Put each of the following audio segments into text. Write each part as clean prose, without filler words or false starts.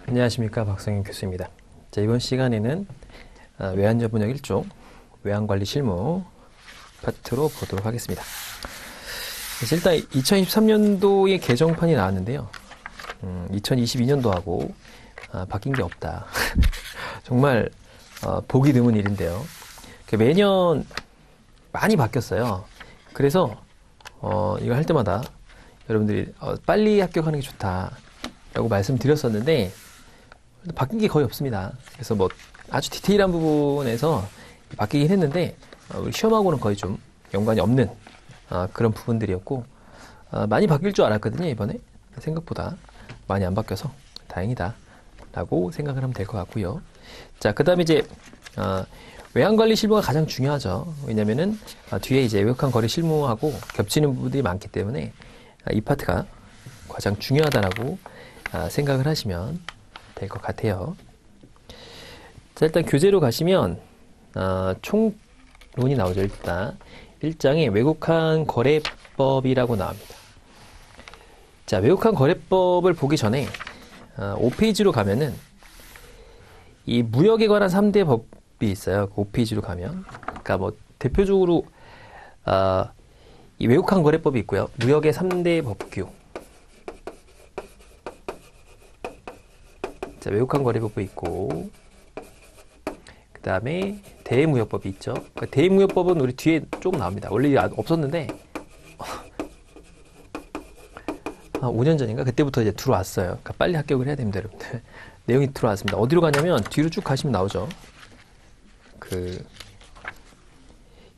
안녕하십니까, 박성인 교수입니다. 자, 이번 시간에는 외환전 분석 1종 외환관리 실무 파트로 보도록 하겠습니다. 일단 2023년도에 개정판이 나왔는데요. 2022년도하고 바뀐 게 없다. 정말 보기 드문 일인데요. 매년 많이 바뀌었어요. 그래서 이거 할 때마다 여러분들이 빨리 합격하는 게 좋다라고 말씀드렸었는데 바뀐 게 거의 없습니다. 그래서 뭐 아주 디테일한 부분에서 바뀌긴 했는데 우리 시험하고는 거의 좀 연관이 없는 그런 부분들이었고 많이 바뀔 줄 알았거든요. 이번에 생각보다 많이 안 바뀌어서 다행이다 라고 생각을 하면 될 것 같고요. 자, 그 다음에 이제 외환관리 실무가 가장 중요하죠. 왜냐면은 뒤에 이제 외국환 거래 실무하고 겹치는 부분들이 많기 때문에 이 파트가 가장 중요하다라고 생각을 하시면 될 것 같아요. 자, 일단 교재로 가시면 총론이 나오죠. 일단 1장에 외국환 거래법이라고 나옵니다. 자, 외국환 거래법을 보기 전에 5페이지로 가면은 이 무역에 관한 3대 법이 있어요. 5페이지로 가면. 그러니까 뭐 대표적으로 이 외국환 거래법이 있고요. 무역의 3대 법규. 자, 외국환 거래법이 있고, 그 다음에 대무역법이 있죠. 그러니까 대무역법은 우리 뒤에 조금 나옵니다. 원래 없었는데 5년 전인가 그때부터 이제 들어왔어요. 그러니까 빨리 합격을 해야 됩니다, 여러분들. 내용이 들어왔습니다. 어디로 가냐면 뒤로 쭉 가시면 나오죠.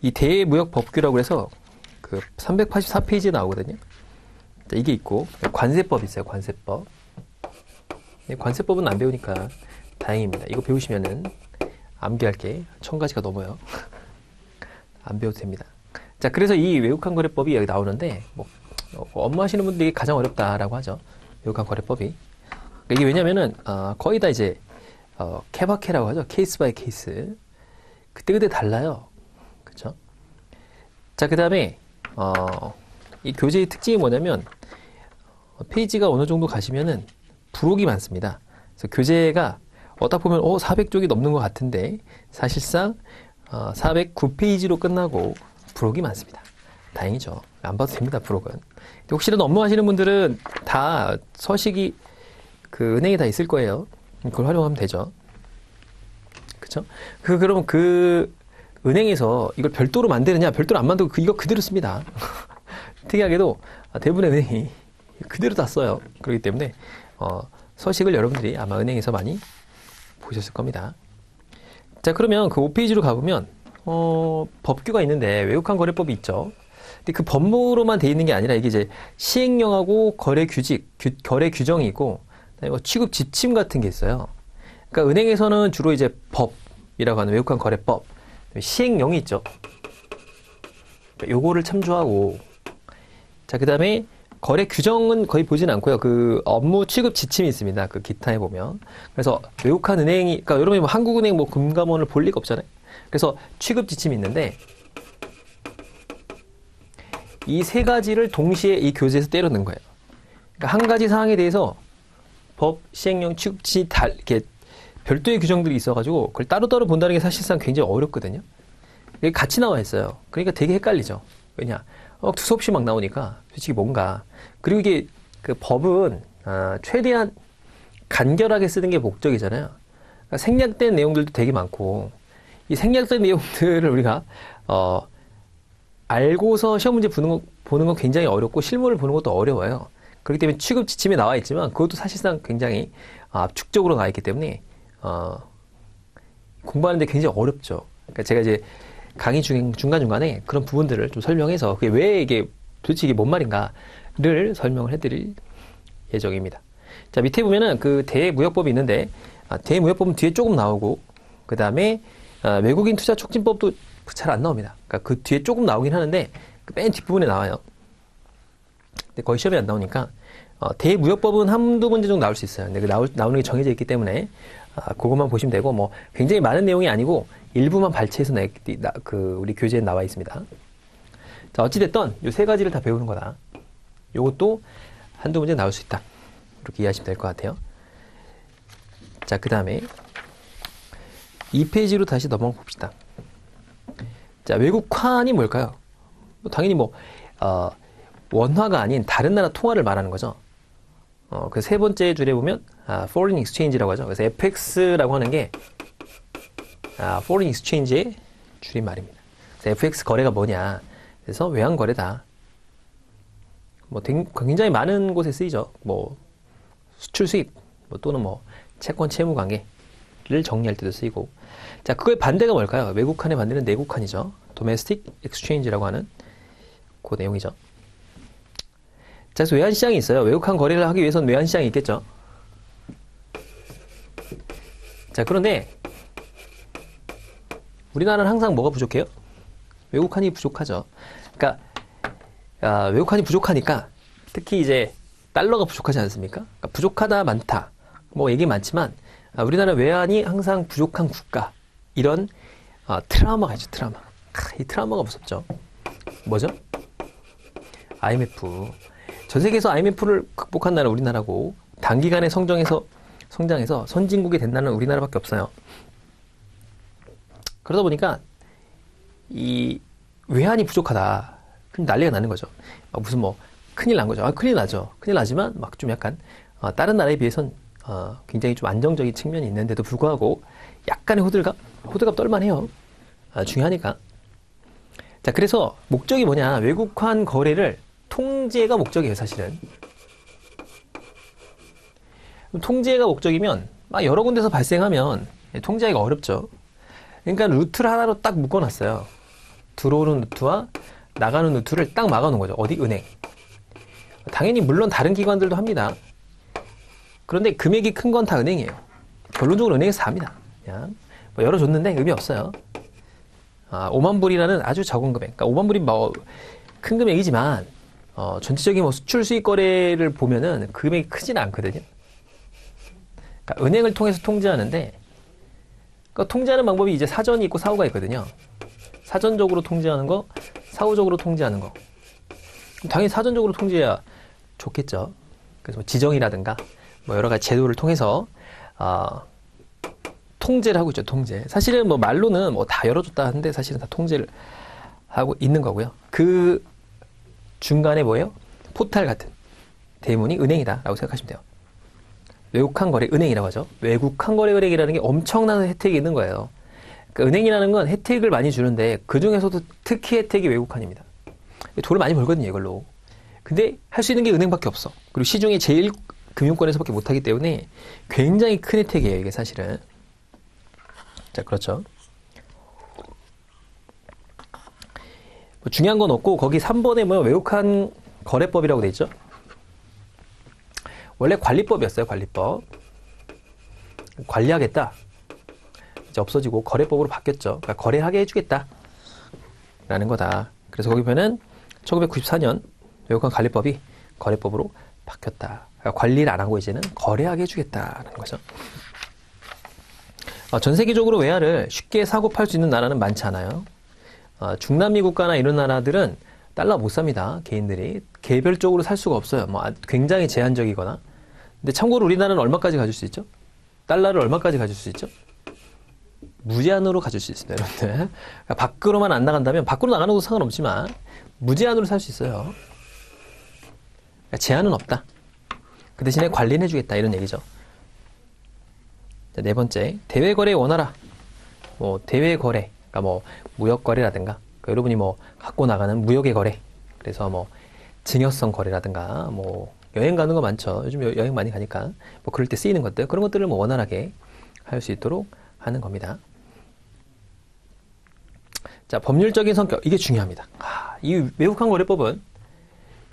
이 대무역법규라고 해서 384페이지에 나오거든요. 자, 이게 있고 관세법 있어요. 관세법. 관세법은 안 배우니까 다행입니다. 이거 배우시면은 암기할 게 1000가지가 넘어요. 안 배워도 됩니다. 자, 그래서 이 외국환 거래법이 여기 나오는데 업무 하시는 분들이 가장 어렵다라고 하죠. 외국환 거래법이. 이게 왜냐면은 거의 다 이제 케바케라고 하죠. 케이스 바이 케이스. 그때 달라요. 그렇죠? 자, 그다음에 이 교재의 특징이 뭐냐면 페이지가 어느 정도 가시면은 부록이 많습니다. 그래서 교재가 딱 보면 400쪽이 넘는 것 같은데 사실상 409페이지로 끝나고 부록이 많습니다. 다행이죠. 안 봐도 됩니다. 부록은. 혹시라도 업무 하시는 분들은 다 서식이 은행에 다 있을 거예요. 그걸 활용하면 되죠. 그쵸? 그럼 은행에서 이걸 별도로 만드느냐? 별도로 안 만들고 이거 그대로 씁니다. 특이하게도 대부분의 은행이 그대로 다 써요. 그렇기 때문에 서식을 여러분들이 아마 은행에서 많이 보셨을 겁니다. 자, 그러면 그 5페이지로 가보면 법규가 있는데 외국환 거래법이 있죠. 근데 그 법무로만 돼 있는 게 아니라 이게 이제 시행령하고 거래 규칙, 거래 규정이 있고 그다음에 취급 지침 같은 게 있어요. 그러니까 은행에서는 주로 이제 법이라고 하는 외국환 거래법, 시행령이 있죠. 그러니까 요거를 참조하고 자, 그다음에 거래 규정은 거의 보진 않고요. 업무 취급 지침이 있습니다. 기타에 보면. 그래서 외국환 은행이, 그러니까 여러분이 한국은행 금감원을 볼 리가 없잖아요. 그래서 취급 지침이 있는데 이 세 가지를 동시에 이 교재에서 때려 넣은 거예요. 그러니까 한 가지 사항에 대해서 법, 시행령, 취급 지침 이렇게 별도의 규정들이 있어가지고 그걸 따로따로 본다는 게 사실상 굉장히 어렵거든요. 이게 같이 나와 있어요. 그러니까 되게 헷갈리죠. 왜냐? 두서없이 막 나오니까 솔직히 뭔가. 그리고 이게 법은 최대한 간결하게 쓰는 게 목적이잖아요. 그러니까 생략된 내용들도 되게 많고 이 생략된 내용들을 우리가 알고서 시험 문제 보는 건 굉장히 어렵고 실무를 보는 것도 어려워요. 그렇기 때문에 취급 지침에 나와 있지만 그것도 사실상 굉장히 압축적으로 나와 있기 때문에 공부하는데 굉장히 어렵죠. 그러니까 제가 이제 강의 중간중간에 그런 부분들을 좀 설명해서 그게 왜 이게 도대체 이게 뭔 말인가를 설명을 해드릴 예정입니다. 자, 밑에 보면은 대무역법이 있는데 대무역법은 뒤에 조금 나오고 그 다음에 외국인 투자 촉진법도 잘 안 나옵니다. 그러니까 그 뒤에 조금 나오긴 하는데 맨 뒷부분에 나와요. 근데 거의 시험에 안 나오니까 대무역법은 한두 문제 정도 나올 수 있어요. 근데 나오는 게 정해져 있기 때문에 그것만 보시면 되고 굉장히 많은 내용이 아니고 일부만 발췌해서 우리 교재에 나와 있습니다. 자, 어찌됐든 이 세 가지를 다 배우는 거다. 요것도 한두 문제 나올 수 있다. 이렇게 이해하시면 될 것 같아요. 자, 그 다음에 2페이지로 다시 넘어가 봅시다. 자, 외국환이 뭘까요? 당연히 원화가 아닌 다른 나라 통화를 말하는 거죠. 그 세 번째 줄에 보면, foreign exchange라고 하죠. 그래서 FX라고 하는 게, foreign exchange의 줄임말입니다. 그래서 FX 거래가 뭐냐. 그래서 외환 거래다. 굉장히 많은 곳에 쓰이죠. 수출 수입, 또는 채권 채무 관계를 정리할 때도 쓰이고. 자, 그거의 반대가 뭘까요? 외국환의 반대는 내국환이죠. domestic exchange라고 하는 그 내용이죠. 자, 그래서 외환시장이 있어요. 외국환 거래를 하기 위해서는 외환시장이 있겠죠. 자, 그런데 우리나라는 항상 뭐가 부족해요? 외국환이 부족하죠. 그러니까 외국환이 부족하니까 특히 이제 달러가 부족하지 않습니까? 그러니까 부족하다 많다 얘기 많지만 우리나라 외환이 항상 부족한 국가 이런 트라우마가 있죠. 트라우마. 이 트라우마가 무섭죠. 뭐죠? IMF. 전 세계에서 IMF를 극복한 나라는 우리나라고 단기간에 성장해서 선진국이 된 나라는 우리나라밖에 없어요. 그러다 보니까 이 외환이 부족하다. 그럼 난리가 나는 거죠. 무슨 큰일 난 거죠. 큰일 나죠. 큰일 나지만 좀 약간 다른 나라에 비해선 굉장히 좀 안정적인 측면이 있는데도 불구하고 약간의 호들갑 떨만해요. 중요하니까. 자, 그래서 목적이 뭐냐? 외국환 거래를 통제가 목적이에요, 사실은. 통제가 목적이면 여러 군데서 발생하면 통제하기가 어렵죠. 그러니까 루트를 하나로 딱 묶어놨어요. 들어오는 루트와 나가는 루트를 딱 막아놓은 거죠. 어디? 은행. 당연히 물론 다른 기관들도 합니다. 그런데 금액이 큰 건 다 은행이에요. 결론적으로 은행에서 합니다. 그냥 열어줬는데 의미 없어요. 5만 불이라는 아주 적은 금액. 그러니까 5만 불이 큰 금액이지만 전체적인 수출 수입 거래를 보면은 금액이 크지는 않거든요. 그러니까 은행을 통해서 통제하는데 통제하는 방법이 이제 사전이 있고 사후가 있거든요. 사전적으로 통제하는 거, 사후적으로 통제하는 거. 당연히 사전적으로 통제해야 좋겠죠. 그래서 지정이라든가 여러 가지 제도를 통해서 통제를 하고 있죠. 통제. 사실은 말로는 다 열어줬다 하는데 사실은 다 통제를 하고 있는 거고요. 그 중간에 뭐예요? 포탈 같은 대문이 은행이다라고 생각하시면 돼요. 외국환 거래 은행이라고 하죠. 외국환 거래 은행이라는 게 엄청난 혜택이 있는 거예요. 그러니까 은행이라는 건 혜택을 많이 주는데 그 중에서도 특히 혜택이 외국환입니다. 돈을 많이 벌거든요, 이걸로. 근데 할 수 있는 게 은행밖에 없어. 그리고 시중에 제일 금융권에서밖에 못하기 때문에 굉장히 큰 혜택이에요, 이게 사실은. 자, 그렇죠. 중요한 건 없고 거기 3번에 외국환 거래법이라고 돼 있죠. 원래 관리법이었어요. 관리법. 관리하겠다. 이제 없어지고 거래법으로 바뀌었죠. 그러니까 거래하게 해주겠다 라는 거다. 그래서 거기 보면은 1994년 외국환 관리법이 거래법으로 바뀌었다. 그러니까 관리를 안 하고 이제는 거래하게 해주겠다라는 거죠. 전 세계적으로 외화를 쉽게 사고 팔 수 있는 나라는 많지 않아요. 중남미 국가나 이런 나라들은 달러 못 삽니다. 개인들이. 개별적으로 살 수가 없어요. 굉장히 제한적이거나. 근데 참고로 우리나라는 얼마까지 가질 수 있죠? 달러를 얼마까지 가질 수 있죠? 무제한으로 가질 수 있습니다, 여러분들. 그러니까 밖으로만 안 나간다면, 밖으로 나가는 것도 상관없지만, 무제한으로 살 수 있어요. 그러니까 제한은 없다. 그 대신에 관리는 해주겠다, 이런 얘기죠. 자, 네 번째, 대외거래 원활화. 대외거래, 그러니까 무역거래라든가, 그러니까 여러분이 갖고 나가는 무역의 거래. 그래서 증여성 거래라든가, 여행 가는 거 많죠. 요즘 여행 많이 가니까. 그럴 때 쓰이는 것들, 그런 것들을 원활하게 할 수 있도록 하는 겁니다. 자, 법률적인 성격. 이게 중요합니다. 이 외국환 거래법은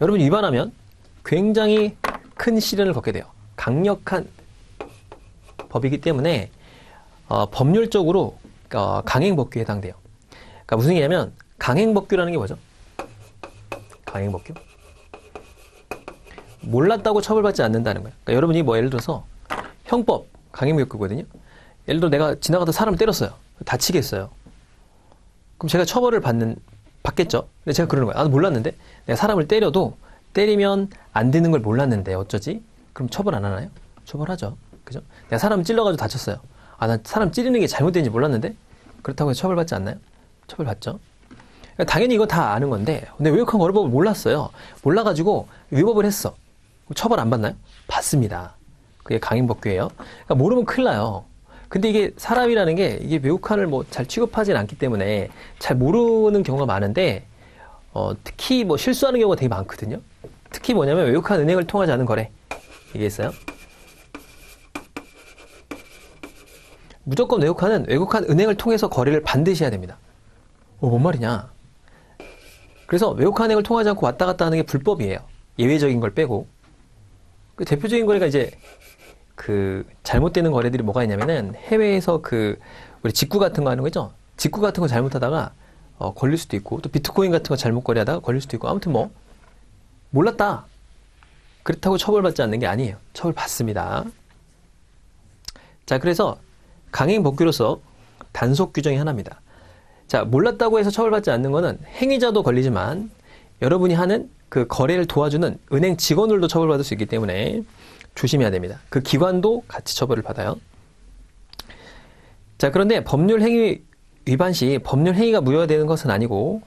여러분이 위반하면 굉장히 큰 시련을 겪게 돼요. 강력한 법이기 때문에 법률적으로 강행법규에 해당돼요. 그러니까 무슨 얘기냐면 강행법규라는 게 뭐죠? 강행법규? 몰랐다고 처벌받지 않는다는 거예요. 그러니까 여러분이 예를 들어서 형법 강행법규거든요. 예를 들어 내가 지나가다 사람을 때렸어요. 다치겠어요. 그럼 제가 처벌을 받겠죠. 근데 제가 그러는 거예요. 몰랐는데 내가 사람을 때리면 안 되는 걸 몰랐는데 어쩌지? 그럼 처벌 안 하나요? 처벌하죠. 그죠? 내가 사람 찔러가지고 다쳤어요. 아, 난 사람 찌르는 게 잘못된지 몰랐는데? 그렇다고 해서 처벌받지 않나요? 처벌받죠. 당연히 이거 다 아는 건데, 근데 외국한 거래법을 몰랐어요. 몰라가지고 위법을 했어. 처벌 안 받나요? 받습니다. 그게 강행법규예요. 그러니까 모르면 큰일 나요. 근데 이게 사람이라는 게 이게 외국한을 뭐 잘 취급하진 않기 때문에 잘 모르는 경우가 많은데, 특히 뭐 실수하는 경우가 되게 많거든요. 특히 뭐냐면 외국한 은행을 통하지 않은 거래. 이게 있어요. 무조건 외국한 은행을 통해서 거래를 반드시 해야 됩니다. 뭔 말이냐? 그래서 외국한 은행을 통하지 않고 왔다 갔다 하는 게 불법이에요. 예외적인 걸 빼고. 그 대표적인 거래가 이제 그 잘못되는 거래들이 뭐가 있냐면은 해외에서 그 우리 직구 같은 거 하는 거죠. 직구 같은 거 잘못하다가 걸릴 수도 있고, 또 비트코인 같은 거 잘못 거래하다가 걸릴 수도 있고, 아무튼 뭐 몰랐다. 그렇다고 처벌받지 않는 게 아니에요. 처벌받습니다. 자, 그래서 강행법규로서 단속 규정이 하나입니다. 자, 몰랐다고 해서 처벌받지 않는 거는 행위자도 걸리지만 여러분이 하는 그 거래를 도와주는 은행 직원들도 처벌받을 수 있기 때문에 조심해야 됩니다. 그 기관도 같이 처벌을 받아요. 자, 그런데 법률 행위 위반 시 법률 행위가 무효되는 것은 아니고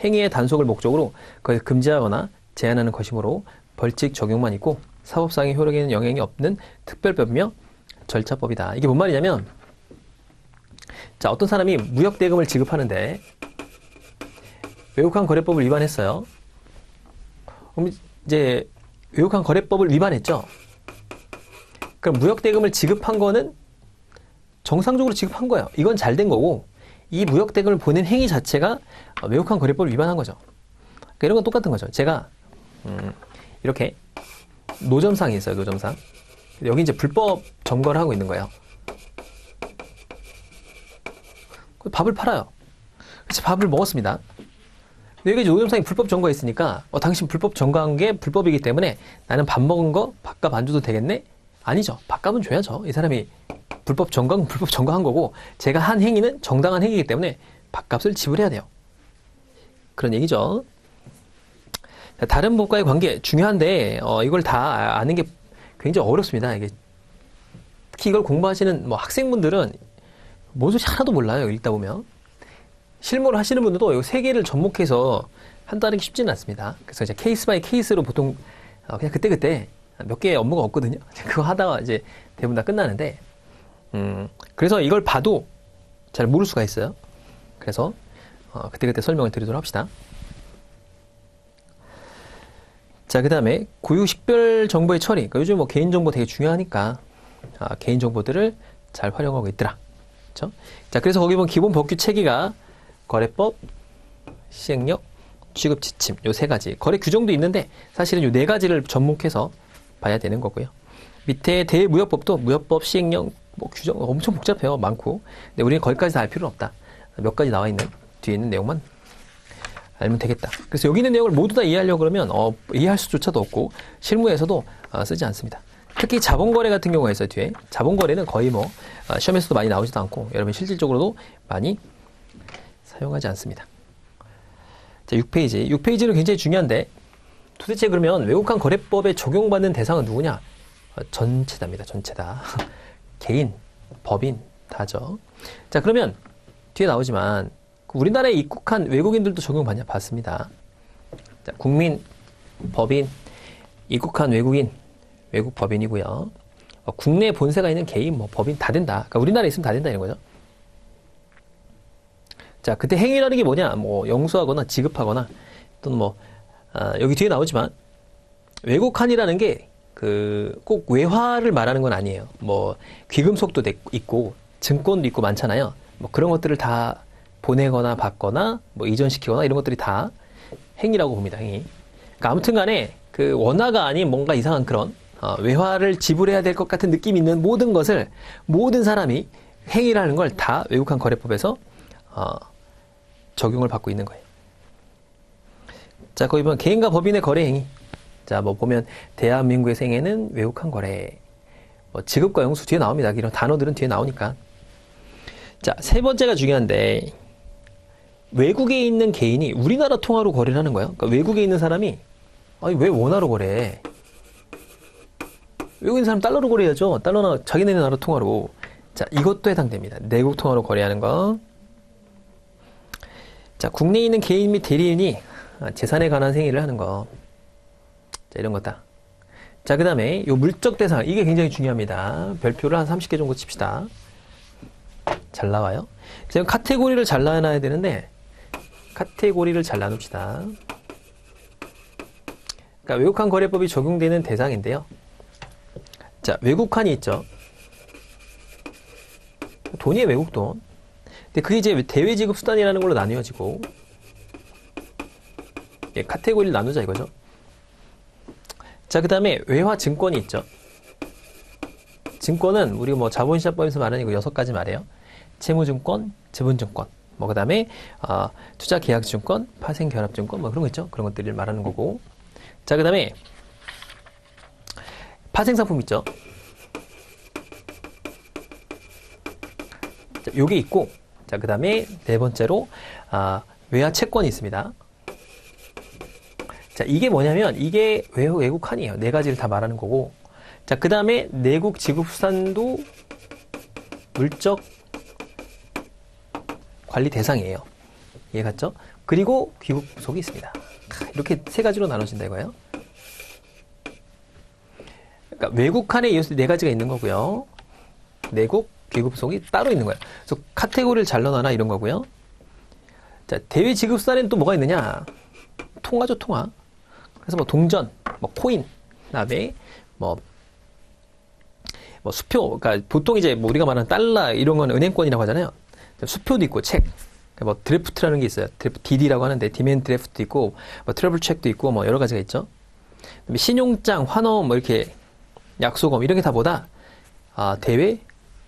행위의 단속을 목적으로 그걸 금지하거나 제한하는 것이므로 벌칙 적용만 있고 사법상의 효력에는 영향이 없는 특별법이며 절차법이다. 이게 뭔 말이냐면, 자, 어떤 사람이 무역대금을 지급하는데 외국한 거래법을 위반했어요. 그럼 이제 외국한 거래법을 위반했죠. 그럼 무역대금을 지급한 거는 정상적으로 지급한 거예요. 이건 잘 된 거고, 이 무역대금을 보낸 행위 자체가 외국한 거래법을 위반한 거죠. 그러니까 이런 건 똑같은 거죠. 제가 이렇게 노점상이 있어요. 노점상. 여기 이제 불법 점거를 하고 있는 거예요. 밥을 팔아요. 그래서 밥을 먹었습니다. 근데 여기 노점상이 불법 점거했으니까 당신 불법 점거한 게 불법이기 때문에 나는 밥 먹은 거 밥값 안 줘도 되겠네? 아니죠. 밥값은 줘야죠. 이 사람이 불법 점거한 거고, 제가 한 행위는 정당한 행위이기 때문에 밥값을 지불해야 돼요. 그런 얘기죠. 다른 법과의 관계 중요한데 이걸 다 아는 게 굉장히 어렵습니다. 이게 특히 이걸 공부하시는 뭐 학생분들은 뭐든지 하나도 몰라요. 읽다 보면. 실무를 하시는 분들도 이 세 개를 접목해서 한다는 게 쉽지는 않습니다. 그래서 이제 케이스 바이 케이스로 보통 그냥 그때그때 몇 개의 업무가 없거든요. 그거 하다가 이제 대부분 다 끝나는데, 그래서 이걸 봐도 잘 모를 수가 있어요. 그래서 그때그때 설명을 드리도록 합시다. 자, 그 다음에 고유식별 정보의 처리. 그러니까 요즘 뭐 개인정보 되게 중요하니까 개인정보들을 잘 활용하고 있더라. 그렇죠? 자, 그래서 거기 보면 기본 법규 체계가 거래법, 시행령, 취급 지침 요 세 가지. 거래 규정도 있는데 사실은 요 네 가지를 접목해서 봐야 되는 거고요. 밑에 대무역법도 무역법, 시행령, 뭐 규정 엄청 복잡해요. 많고. 근데 우리는 거기까지 다 알 필요는 없다. 몇 가지 나와 있는 뒤에 있는 내용만 알면 되겠다. 그래서 여기 있는 내용을 모두 다 이해하려고 그러면 이해할 수조차도 없고 실무에서도 쓰지 않습니다. 특히 자본거래 같은 경우가 있어요. 뒤에 자본거래는 거의 뭐 시험에서도 많이 나오지도 않고 여러분 실질적으로도 많이 사용하지 않습니다. 자, 6페이지. 6페이지는 굉장히 중요한데 도대체 그러면 외국한 거래법에 적용받는 대상은 누구냐? 전체다입니다. 전체다. 개인, 법인 다죠. 자, 그러면 뒤에 나오지만 우리나라에 입국한 외국인들도 적용받냐? 받습니다. 자, 국민, 법인, 입국한 외국인, 외국 법인이고요. 국내 본세가 있는 개인, 뭐 법인 다 된다. 그러니까 우리나라에 있으면 다 된다 이런 거죠. 자, 그때 행위라는 게 뭐냐? 뭐 영수하거나 지급하거나 또는 뭐 여기 뒤에 나오지만 외국한이라는 게 꼭 외화를 말하는 건 아니에요. 뭐 귀금속도 있고 증권도 있고 많잖아요. 뭐 그런 것들을 다 보내거나 받거나 뭐 이전시키거나 이런 것들이 다 행위라고 봅니다. 행위. 그러니까 아무튼 간에 그 원화가 아닌 뭔가 이상한 그런 외화를 지불해야 될 것 같은 느낌이 있는 모든 것을 모든 사람이 행위라는 걸 다 외국한 거래법에서 적용을 받고 있는 거예요. 자, 거기 보면 개인과 법인의 거래 행위. 자, 뭐 보면 대한민국의 생애는 외국한 거래. 뭐 지급과 영수 뒤에 나옵니다. 이런 단어들은 뒤에 나오니까. 자, 세 번째가 중요한데 외국에 있는 개인이 우리나라 통화로 거래를 하는 거예요. 그러니까 외국에 있는 사람이 아니 왜 원화로 거래해? 외국인 사람 달러로 거래해야죠. 달러나 자기네 나라 통화로. 자, 이것도 해당됩니다. 내국 통화로 거래하는 거. 자, 국내에 있는 개인 및 대리인이 재산에 관한 행위를 하는 거. 자, 이런 거다. 자, 그 다음에 요 물적 대상. 이게 굉장히 중요합니다. 별표를 한 30개 정도 칩시다. 잘 나와요. 지금 카테고리를 잘 나눠야 되는데, 카테고리를 잘 나눕시다. 그러니까 외국환 거래법이 적용되는 대상인데요. 자, 외국환이 있죠. 돈이에요, 외국 돈. 근데 그게 이제 대외 지급 수단이라는 걸로 나뉘어지고, 예, 카테고리를 나누자 이거죠. 자, 그 다음에 외화 증권이 있죠. 증권은 우리가 뭐 자본시장법에서 말하는 거 6가지 말이에요. 채무증권, 지분증권, 뭐 그 다음에 투자계약증권, 파생결합증권, 뭐 그런 거 있죠. 그런 것들을 말하는 거고. 자, 그 다음에 파생상품 있죠. 자, 요게 있고, 자, 그 다음에 네 번째로 외화 채권이 있습니다. 자, 이게 뭐냐면 이게 외국환이에요. 네 가지를 다 말하는 거고. 자, 그 다음에 내국 지급수단도 물적 관리 대상이에요. 이해갔죠? 그리고 귀국속이 있습니다. 이렇게 세 가지로 나눠진다 이거예요. 그러니까 외국환에 이어서 네 가지가 있는 거고요. 내국, 귀국속이 따로 있는 거예요. 그래서 카테고리를 잘 넣어놔라 이런 거고요. 자, 대외 지급수단에는 또 뭐가 있느냐? 통화죠, 통화. 그래서 뭐 동전, 뭐 코인, 그다음에 뭐 수표, 그러니까 보통 이제 뭐 우리가 말하는 달러 이런 건 은행권이라고 하잖아요. 수표도 있고 책, 뭐 드래프트라는 게 있어요. DD라고 하는데 디맨 드래프트 있고 뭐 트러블 책도 있고 뭐 여러 가지가 있죠. 신용장, 환원, 뭐 이렇게 약속금 이런 게 다 뭐다? 대외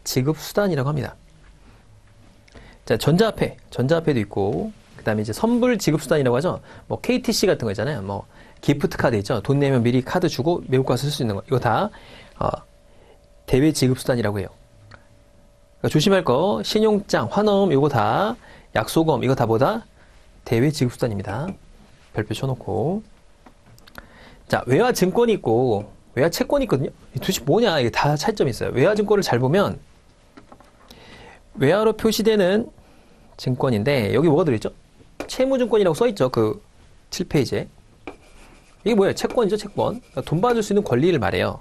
지급 수단이라고 합니다. 자, 전자화폐도 있고 그다음에 이제 선불 지급 수단이라고 하죠. 뭐 KTC 같은 거 있잖아요. 뭐 기프트 카드 있죠. 돈 내면 미리 카드 주고 외국 가서 쓸 수 있는 거. 이거 다 대외 지급 수단이라고 해요. 그러니까 조심할 거 신용장, 환원 이거 다 약속금 이거 다 뭐다? 대외 지급 수단입니다. 별표 쳐놓고. 자, 외화 증권이 있고 외화 채권이 있거든요. 도대체 뭐냐? 이게 다 차이점이 있어요. 외화 증권을 잘 보면 외화로 표시되는 증권인데 여기 뭐가 들어있죠? 채무증권이라고 써있죠. 그 7페이지에. 이게 뭐예요? 채권이죠, 채권. 그러니까 돈 받을 수 있는 권리를 말해요.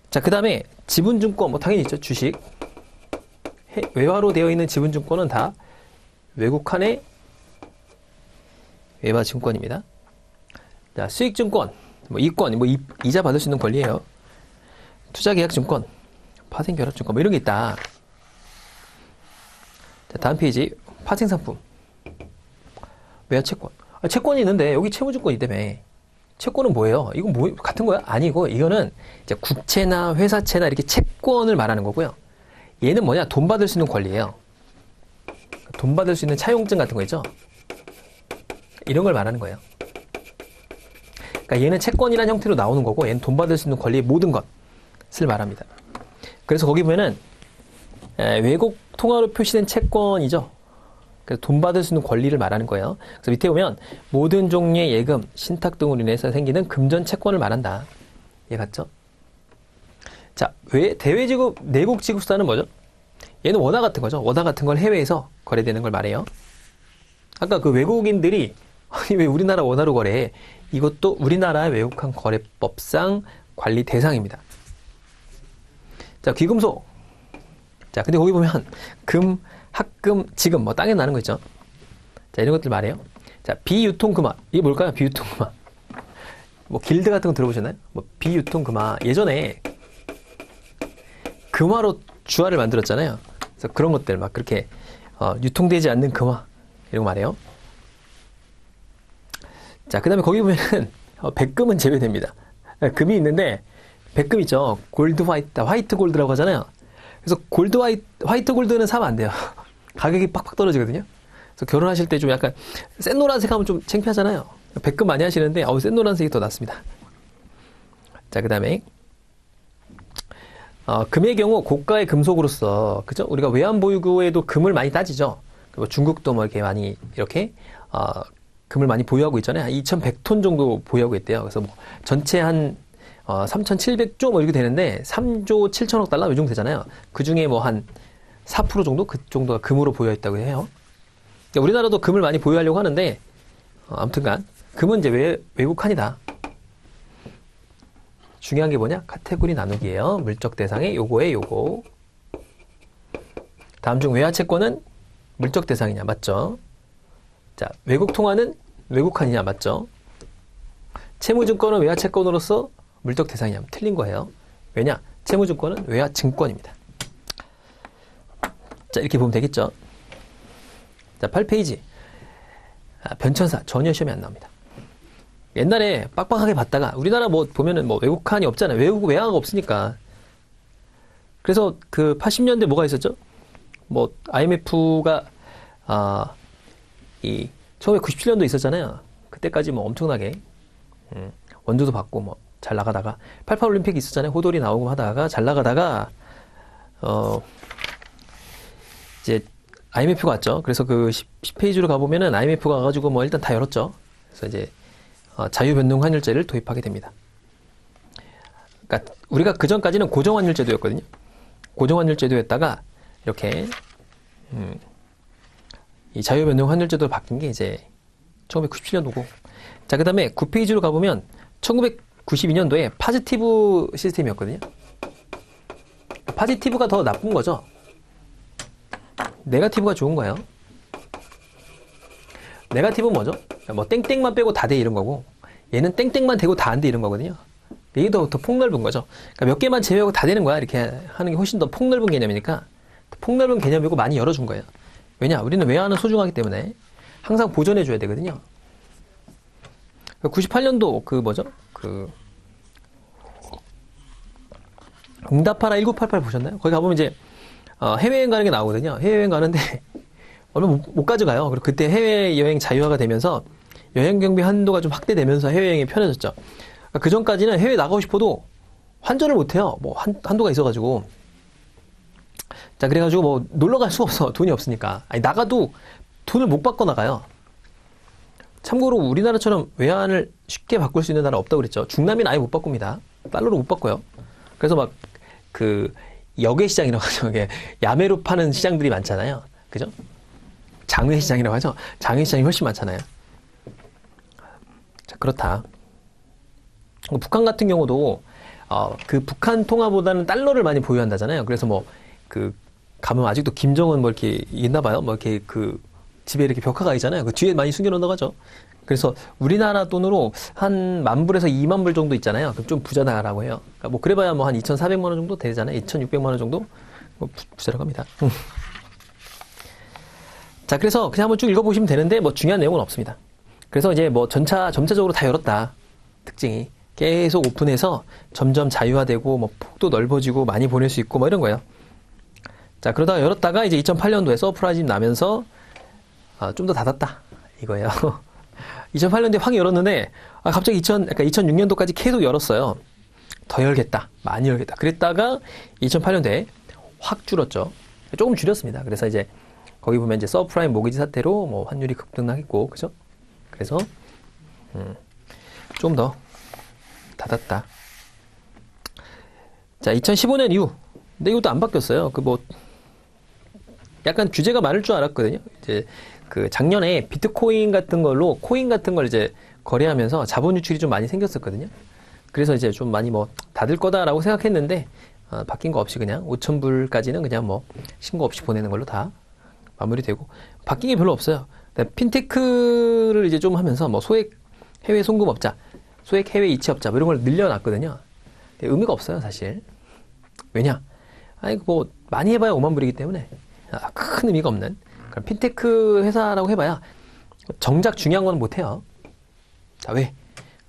자, 그 다음에 지분증권, 뭐 당연히 있죠. 주식. 외화로 되어 있는 지분증권은 다 외국환의 외화증권입니다. 자, 수익증권, 뭐 이권, 뭐 이자 받을 수 있는 권리예요. 투자계약증권, 파생결합증권, 뭐 이런 게 있다. 자, 다음 페이지. 파생상품. 외화채권. 채권이 있는데 여기 채무증권이 있다며. 채권은 뭐예요? 이건 뭐 같은 거야? 아니고 이거는 이제 국채나 회사채나 이렇게 채권을 말하는 거고요. 얘는 뭐냐? 돈 받을 수 있는 권리예요. 돈 받을 수 있는 차용증 같은 거 있죠? 이런 걸 말하는 거예요. 그러니까 얘는 채권이라는 형태로 나오는 거고 얘는 돈 받을 수 있는 권리의 모든 것을 말합니다. 그래서 거기 보면은 외국 통화로 표시된 채권이죠. 그래서 돈 받을 수 있는 권리를 말하는 거예요. 그래서 밑에 보면 모든 종류의 예금, 신탁 등으로 인해서 생기는 금전 채권을 말한다. 이해 갔죠? 자, 대외 지급, 내국 지급 수단은 뭐죠? 얘는 원화 같은 거죠. 원화 같은 걸 해외에서 거래되는 걸 말해요. 아까 그 외국인들이 아니 왜 우리나라 원화로 거래해? 이것도 우리나라의 외국환 거래법상 관리 대상입니다. 자, 귀금속. 자, 근데 거기 보면 금, 합금, 지금 뭐 땅에 나는 거 있죠. 자, 이런 것들 말해요. 자, 비유통금화. 이게 뭘까요? 비유통금화. 뭐 길드 같은 거 들어보셨나요? 뭐 비유통금화. 예전에 금화로 주화를 만들었잖아요. 그래서 그런 것들 막 그렇게 유통되지 않는 금화 이런 거 말해요. 자, 그다음에 거기 보면은 백금은 제외됩니다. 금이 있는데 백금 있죠. 골드 화이트 골드라고 하잖아요. 그래서 화이트 골드는 사면 안 돼요. 가격이 팍팍 떨어지거든요. 그래서 결혼하실 때 좀 약간 센 노란색 하면 좀 창피하잖아요. 백금 많이 하시는데 센 노란색이 더 낫습니다. 자, 그다음에 금의 경우 고가의 금속으로서 그죠? 우리가 외환보유고에도 금을 많이 따지죠. 그리고 중국도 뭐 이렇게 많이 이렇게 금을 많이 보유하고 있잖아요. 한 2,100톤 정도 보유하고 있대요. 그래서 뭐 전체 한 3,700조 뭐 이렇게 되는데 3조 7천억 달러 이 정도 되잖아요. 그 중에 뭐 한 4% 정도? 그 정도가 금으로 보여 있다고 해요. 그러니까 우리나라도 금을 많이 보유하려고 하는데 아무튼간 금은 이제 외국환이다. 중요한 게 뭐냐? 카테고리 나누기예요. 물적 대상의 요거에 요거. 다음 중 외화 채권은 물적 대상이냐? 맞죠? 자, 외국 통화는 외국환이냐? 맞죠? 채무증권은 외화 채권으로서 물적 대상이냐? 틀린 거예요. 왜냐? 채무증권은 외화 증권입니다. 자, 이렇게 보면 되겠죠? 자, 8페이지. 변천사 전혀 시험에 안 나옵니다. 옛날에 빡빡하게 봤다가 우리나라 뭐 보면은 뭐 외국환이 없잖아요. 외화가 없으니까. 그래서 그 80년대 뭐가 있었죠? 뭐 IMF가 이 1997년도 있었잖아요. 그때까지 뭐 엄청나게 원조도 받고 뭐 잘 나가다가 88 올림픽 있었잖아요. 호돌이 나오고 하다가 잘 나가다가 이제 IMF가 왔죠. 그래서 그 10페이지로 가보면은 IMF가 와가지고 뭐 일단 다 열었죠. 그래서 이제 자유변동 환율제를 도입하게 됩니다. 그러니까 우리가 그 전까지는 고정환율제도였거든요. 고정환율제도였다가 이렇게 이 자유변동 환율제도로 바뀐 게 이제 1997년도고. 자, 그 다음에 9페이지로 가보면 1992년도에 파지티브 시스템이었거든요. 파지티브가 더 나쁜 거죠. 네거티브가 좋은 거예요. 네거티브는 뭐죠? 뭐 땡땡만 빼고 다 돼 이런 거고, 얘는 땡땡만 되고 다 안 돼 이런 거거든요. 이게 더 폭넓은 거죠. 그러니까 몇 개만 제외하고 다 되는 거야. 이렇게 하는 게 훨씬 더 폭넓은 개념이니까 폭넓은 개념이고 많이 열어준 거예요. 왜냐? 우리는 외화는 소중하기 때문에 항상 보존해줘야 되거든요. 98년도 그 뭐죠? 그 응답하라 1988 보셨나요? 거기 가보면 이제 해외여행 가는 게 나오거든요. 해외여행 가는데 얼마 못 가져가요. 그리고 그때 해외여행 자유화가 되면서 여행 경비 한도가 좀 확대되면서 해외여행이 편해졌죠. 그러니까 그 전까지는 해외 나가고 싶어도 환전을 못 해요. 뭐 한도가 있어가지고. 자, 그래가지고 뭐 놀러 갈 수가 없어. 돈이 없으니까. 아니, 나가도 돈을 못 받고 나가요. 참고로 우리나라처럼 외환을 쉽게 바꿀 수 있는 나라 없다고 그랬죠. 중남미는 아예 못 바꿉니다. 달러로 못 바꿔요. 그래서 막 그 역외 시장이라고 하죠. 야매로 파는 시장들이 많잖아요. 그죠? 장외 시장이라고 하죠. 장외 시장이 훨씬 많잖아요. 자, 그렇다. 북한 같은 경우도 그 북한 통화보다는 달러를 많이 보유한다잖아요. 그래서 뭐 그 가면 아직도 김정은 뭐 이렇게 있나 봐요. 뭐 이렇게 그 집에 이렇게 벽화가 있잖아요. 그 뒤에 많이 숨겨놓는다고 하죠. 그래서 우리나라 돈으로 한 10,000불에서 20,000불 정도 있잖아요. 그럼 좀 부자다라고 해요. 그러니까 뭐 그래봐야 뭐 한 2,400만 원 정도 되잖아요. 2,600만 원 정도 뭐 부자라고 합니다. 자, 그래서 그냥 한번 쭉 읽어보시면 되는데 뭐 중요한 내용은 없습니다. 그래서 이제 뭐 점차적으로 다 열었다. 특징이 계속 오픈해서 점점 자유화되고 뭐 폭도 넓어지고 많이 보낼 수 있고 뭐 이런 거예요. 자, 그러다가 열었다가 이제 2008년도에 서프라이즈 나면서 좀 더 닫았다 이거예요. 2008년도에 확 열었는데 갑자기 그러니까 2006년도까지 계속 열었어요. 더 열겠다, 많이 열겠다. 그랬다가 2008년도에 확 줄었죠. 조금 줄였습니다. 그래서 이제 거기 보면 이제 서프라임 모기지 사태로 뭐 환율이 급등하겠고, 그죠? 그래서 좀 더 닫았다. 자, 2015년 이후. 근데 이것도 안 바뀌었어요. 그 뭐 약간 규제가 많을 줄 알았거든요. 이제 그 작년에 비트코인 같은 걸로 코인 같은 걸 이제 거래하면서 자본 유출이 좀 많이 생겼었거든요. 그래서 이제 좀 많이 뭐 닫을 거다라고 생각했는데 바뀐 거 없이 그냥 5,000불까지는 그냥 뭐 신고 없이 보내는 걸로 다 마무리되고 바뀐 게 별로 없어요. 핀테크를 이제 좀 하면서 뭐 소액 해외 송금업자, 소액 해외 이체업자 뭐 이런 걸 늘려놨거든요. 의미가 없어요, 사실. 왜냐? 아니 뭐 많이 해봐야 5만 불이기 때문에 큰 의미가 없는 그럼 핀테크 회사라고 해봐야 정작 중요한 건 못해요. 자, 왜?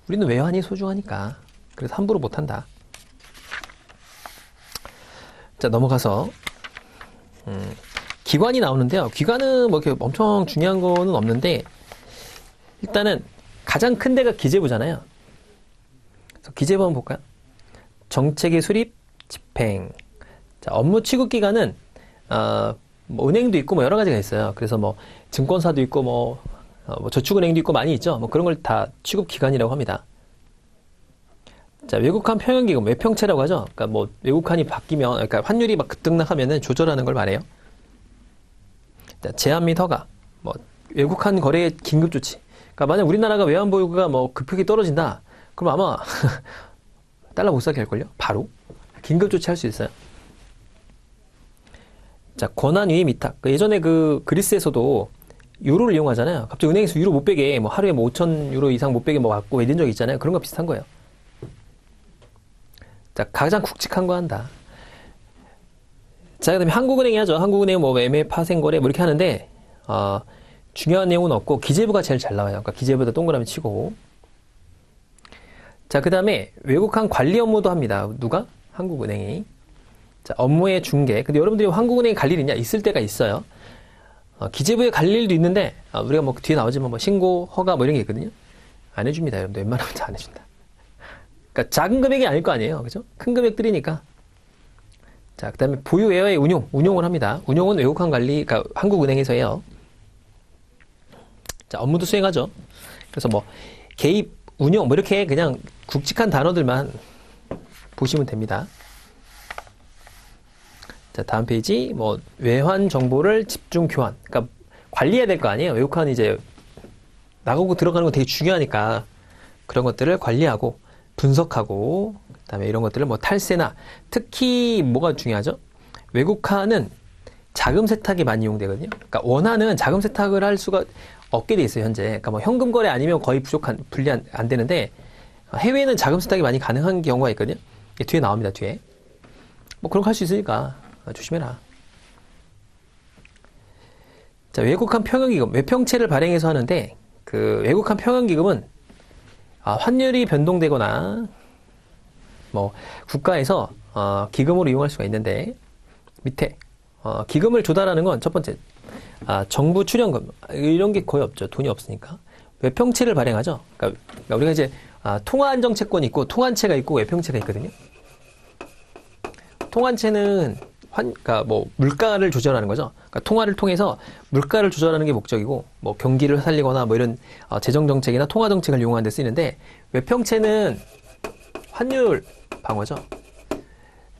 우리는 외환이 소중하니까. 그래서 함부로 못한다. 자, 넘어가서 기관이 나오는데요. 기관은 뭐 이렇게 엄청 중요한 거는 없는데 일단은 가장 큰 데가 기재부잖아요. 그래서 기재부 한번 볼까요? 정책의 수립, 집행. 자, 업무 취급 기관은 뭐 은행도 있고 뭐 여러 가지가 있어요. 그래서 뭐 증권사도 있고 뭐 저축은행도 있고 많이 있죠. 뭐 그런 걸 다 취급 기관이라고 합니다. 자, 외국환 평형기금, 외평채라고 하죠. 그러니까 뭐 외국환이 바뀌면, 그러니까 환율이 막 급등락하면은 조절하는 걸 말해요. 자, 제한 및 허가, 뭐 외국환 거래의 긴급 조치. 그러니까 만약 우리나라가 외환 보유고가 뭐 급격히 떨어진다, 그럼 아마 달러 못 사게 할걸요? 바로 긴급 조치할 수 있어요. 자, 권한 위임 위탁. 예전에 그 그리스에서도 유로를 이용하잖아요. 갑자기 은행에서 유로 못 빼게, 뭐 하루에 뭐 5천 유로 이상 못 빼게 뭐 받고 이런 적 있잖아요. 그런 거 비슷한 거예요. 자, 가장 굵직한 거 한다. 자, 그 다음에 한국은행이 하죠. 한국은행 뭐 매매 파생 거래 뭐 이렇게 하는데, 중요한 내용은 없고, 기재부가 제일 잘 나와요. 그러니까 기재부에다 동그라미 치고. 자, 그 다음에 외국환 관리 업무도 합니다. 누가? 한국은행이. 자, 업무의 중개. 근데 여러분들이 한국은행에 갈 일 있냐? 있을 때가 있어요. 기재부에 갈 일도 있는데, 우리가 뭐 뒤에 나오지만 뭐 신고, 허가 뭐 이런 게 있거든요. 안 해줍니다. 여러분들 웬만하면 다 안 해준다. 그러니까 작은 금액이 아닐 거 아니에요. 그죠? 큰 금액들이니까. 자, 그 다음에 보유 외화의 운용을 합니다. 운용은 외국환 관리, 그러니까 한국은행에서 해요. 자, 업무도 수행하죠. 그래서 뭐, 개입, 운용, 뭐 이렇게 그냥 굵직한 단어들만 보시면 됩니다. 자, 다음 페이지, 뭐, 외환 정보를 집중 교환. 그러니까 관리해야 될 거 아니에요. 외국환 이제 나가고 들어가는 거 되게 중요하니까 그런 것들을 관리하고 분석하고, 그 다음에 이런 것들을 뭐 탈세나, 특히 뭐가 중요하죠? 외국화는 자금 세탁이 많이 이용되거든요. 그러니까 원화는 자금 세탁을 할 수가 없게 돼 있어요, 현재. 그러니까 뭐 현금 거래 아니면 거의 분리 안 되는데, 해외에는 자금 세탁이 많이 가능한 경우가 있거든요. 뒤에 나옵니다, 뒤에. 뭐 그런 거 할 수 있으니까 조심해라. 자, 외국환 평형기금, 외평채를 발행해서 하는데, 그 외국환 평형기금은 환율이 변동되거나 뭐 국가에서 기금으로 이용할 수가 있는데, 밑에 기금을 조달하는 건 첫 번째 정부 출연금 이런 게 거의 없죠. 돈이 없으니까 외평채를 발행하죠. 그러니까 우리가 이제 통화안정채권이 있고 통한채가 있고 외평채가 있거든요. 통한채는 그러니까 뭐 물가를 조절하는 거죠. 그러니까 통화를 통해서 물가를 조절하는 게 목적이고, 뭐 경기를 살리거나 뭐 이런 재정 정책이나 통화 정책을 이용하는 데 쓰이는데, 외평채는 환율 방어죠.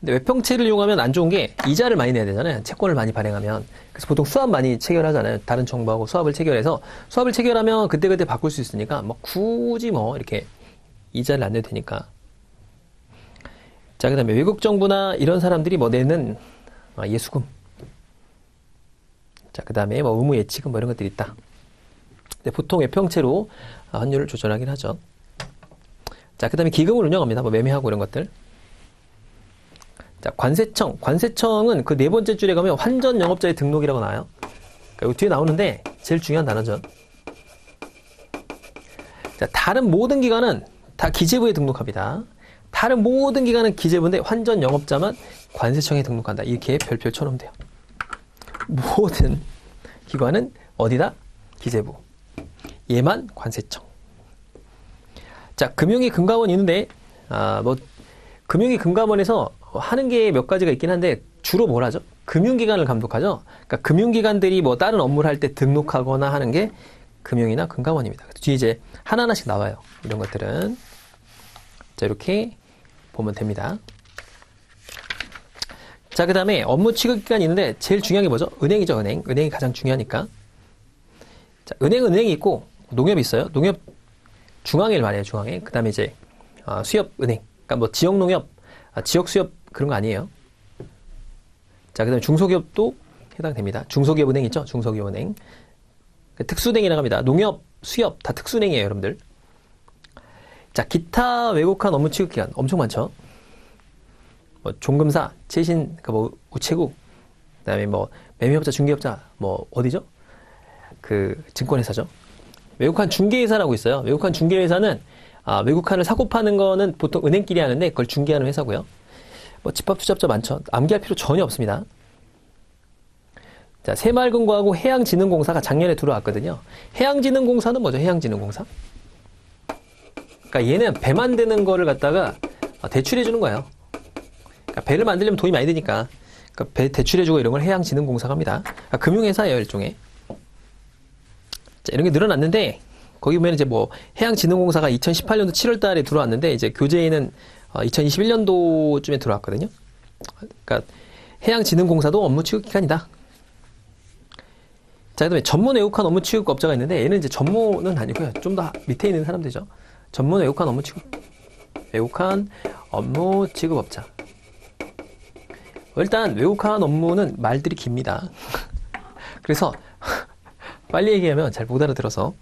근데 외평채를 이용하면 안 좋은 게 이자를 많이 내야 되잖아요. 채권을 많이 발행하면. 그래서 보통 수합 많이 체결하잖아요. 다른 정부하고 수합을 체결해서 수합을 체결하면 그때그때 바꿀 수 있으니까 뭐 굳이 뭐 이렇게 이자를 안 내도 되니까. 자, 그 다음에 외국 정부나 이런 사람들이 뭐 내는 예수금. 자, 그 다음에 뭐 의무 예치금 뭐 이런 것들이 있다. 근데 보통 외평채로 환율을 조절하긴 하죠. 자, 그 다음에 기금을 운영합니다. 뭐 매매하고 이런 것들. 자, 관세청. 관세청은 그 네 번째 줄에 가면 환전 영업자의 등록이라고 나와요. 그러니까 여기 뒤에 나오는데 제일 중요한 단어죠. 자, 다른 모든 기관은 다 기재부에 등록합니다. 다른 모든 기관은 기재부인데 환전 영업자만 관세청에 등록한다. 이렇게 별표 쳐놓으면 돼요. 모든 기관은 어디다? 기재부. 얘만 관세청. 자, 금융위 금감원 있는데, 뭐, 금융위 금감원에서 하는 게 몇 가지가 있긴 한데, 주로 뭘 하죠? 금융기관을 감독하죠? 그러니까 금융기관들이 뭐 다른 업무를 할 때 등록하거나 하는 게 금융이나 금감원입니다. 뒤에 이제 하나하나씩 나와요. 이런 것들은. 자, 이렇게 보면 됩니다. 자, 그 다음에 업무 취급기관이 있는데, 제일 중요한 게 뭐죠? 은행이죠, 은행. 은행이 가장 중요하니까. 자, 은행은 은행이 있고, 농협이 있어요. 농협, 중앙회를 말해요, 중앙회. 그 다음에 이제, 수협은행. 그러니까 뭐 지역농협, 지역수협 그런 거 아니에요. 자, 그 다음에 중소기업도 해당됩니다. 중소기업은행 있죠? 중소기업은행. 특수은행이라고 합니다. 농협, 수협 다 특수은행이에요, 여러분들. 자, 기타 외국환 업무 취급기관 엄청 많죠? 뭐 종금사, 최신, 뭐 우체국, 그다음에 뭐 매매업자, 중개업자, 뭐 어디죠? 그 증권회사죠. 외국환 중개회사라고 있어요. 외국환 중개회사는 외국환을 사고 파는 거는 보통 은행끼리 하는데 그걸 중개하는 회사고요. 뭐 집합투자업자 많죠. 암기할 필요 전혀 없습니다. 자, 새마을금고하고 해양진흥공사가 작년에 들어왔거든요. 해양진흥공사는 뭐죠? 해양진흥공사? 그러니까 얘는 배 만드는 거를 갖다가 대출해 주는 거예요. 그러니까 배를 만들려면 돈이 많이 드니까 그러니까 배 대출해주고 이런 걸 해양진흥공사가 합니다. 그러니까 금융회사예요, 일종의. 자, 이런 게 늘어났는데 거기 보면 이제 뭐 해양진흥공사가 2018년도 7월 달에 들어왔는데 이제 교재에는 2021년도쯤에 들어왔거든요. 그러니까 해양진흥공사도 업무 취급 기관이다. 자, 그다음에 전문 외국환 업무 취급 업자가 있는데 얘는 이제 전문은 아니고요. 좀 더 밑에 있는 사람들이죠. 전문 외국환 업무 취급 외국환 업무 취급 업자. 일단 외국환 업무는 말들이 깁니다. 그래서 빨리 얘기하면 잘 못 알아들어서.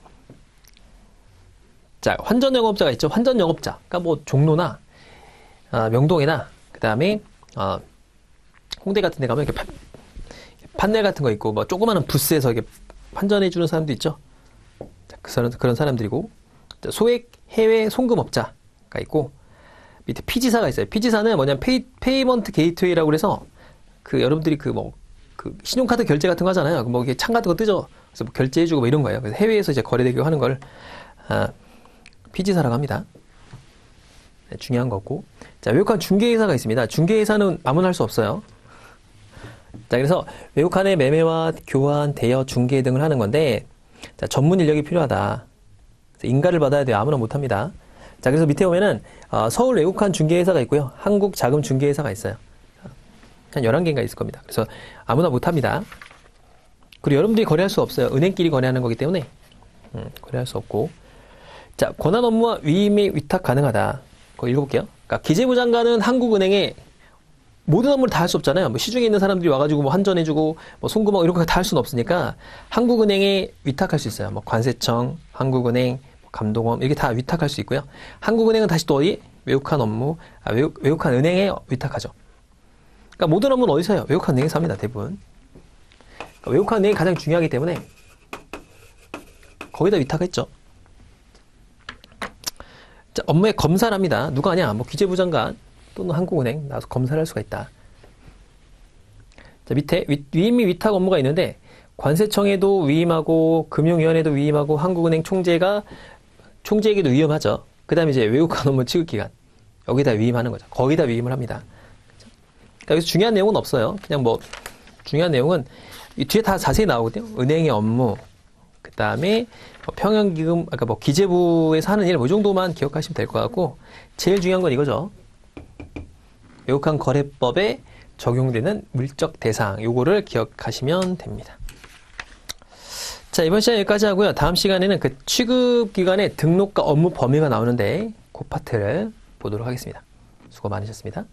자, 환전 영업자가 있죠. 환전 영업자. 그러니까 뭐 종로나 명동이나 그다음에 홍대 같은 데 가면 이렇게 판넬 같은 거 있고 뭐 조그마한 부스에서 이렇게 환전해 주는 사람도 있죠. 자, 그런 사람들이고, 소액 해외 송금업자가 있고, 밑에 피지사가 있어요. 피지사는 뭐냐면 페이먼트 게이트웨이라고 그래서 그 여러분들이 그 신용카드 결제 같은 거 하잖아요. 뭐 이게 창 같은 거 뜨죠. 그래서 뭐 결제해주고 뭐 이런 거예요. 그래서 해외에서 이제 거래되고 하는 걸 피지사라고 합니다. 네, 중요한 거고. 자, 외국환 중개회사가 있습니다. 중개회사는 아무나 할 수 없어요. 자, 그래서 외국환의 매매와 교환, 대여, 중개 등을 하는 건데, 자, 전문 인력이 필요하다. 인가를 받아야 돼요. 아무나 못 합니다. 자, 그래서 밑에 보면은 서울 외국환 중개회사가 있고요. 한국 자금 중개회사가 있어요. 한 11개인가 있을 겁니다. 그래서 아무나 못 합니다. 그리고 여러분들이 거래할 수 없어요. 은행끼리 거래하는 거기 때문에 거래할 수 없고. 자, 권한 업무와 위임 및 위탁 가능하다. 그거 읽어볼게요. 그러니까 기재부 장관은 한국은행에 모든 업무를 다 할 수 없잖아요. 뭐 시중에 있는 사람들이 와가지고 뭐 환전해주고 뭐 송금하고 이런 거 다 할 수는 없으니까 한국은행에 위탁할 수 있어요. 뭐 관세청, 한국은행, 감독원 이렇게 다 위탁할 수 있고요. 한국은행은 다시 또 어디? 외국환 업무, 외국환 은행에 위탁하죠. 그러니까 모든 업무는 어디서 해요? 외국환 은행에서 합니다. 대부분. 그러니까 외국환 은행이 가장 중요하기 때문에 거기다 위탁했죠. 자, 업무에 검사를 합니다. 누가 하냐? 뭐 기재부 장관 또는 한국은행 나와서 검사를 할 수가 있다. 자, 밑에 위임 및 위탁 업무가 있는데 관세청에도 위임하고 금융위원회도 위임하고 한국은행 총재에게도 위임하죠. 그 다음에 이제 외국환 업무 취급기관 여기다 위임하는 거죠. 거기다 위임을 합니다. 그러니까 여기서 중요한 내용은 없어요. 그냥 뭐 중요한 내용은 이 뒤에 다 자세히 나오거든요. 은행의 업무, 그 다음에 평형기금, 아까 뭐 기재부에서 하는 일, 뭐 이 정도만 기억하시면 될 것 같고, 제일 중요한 건 이거죠. 외국환 거래법에 적용되는 물적 대상, 요거를 기억하시면 됩니다. 자, 이번 시간 여기까지 하고요. 다음 시간에는 그 취급기관의 등록과 업무 범위가 나오는데, 그 파트를 보도록 하겠습니다. 수고 많으셨습니다.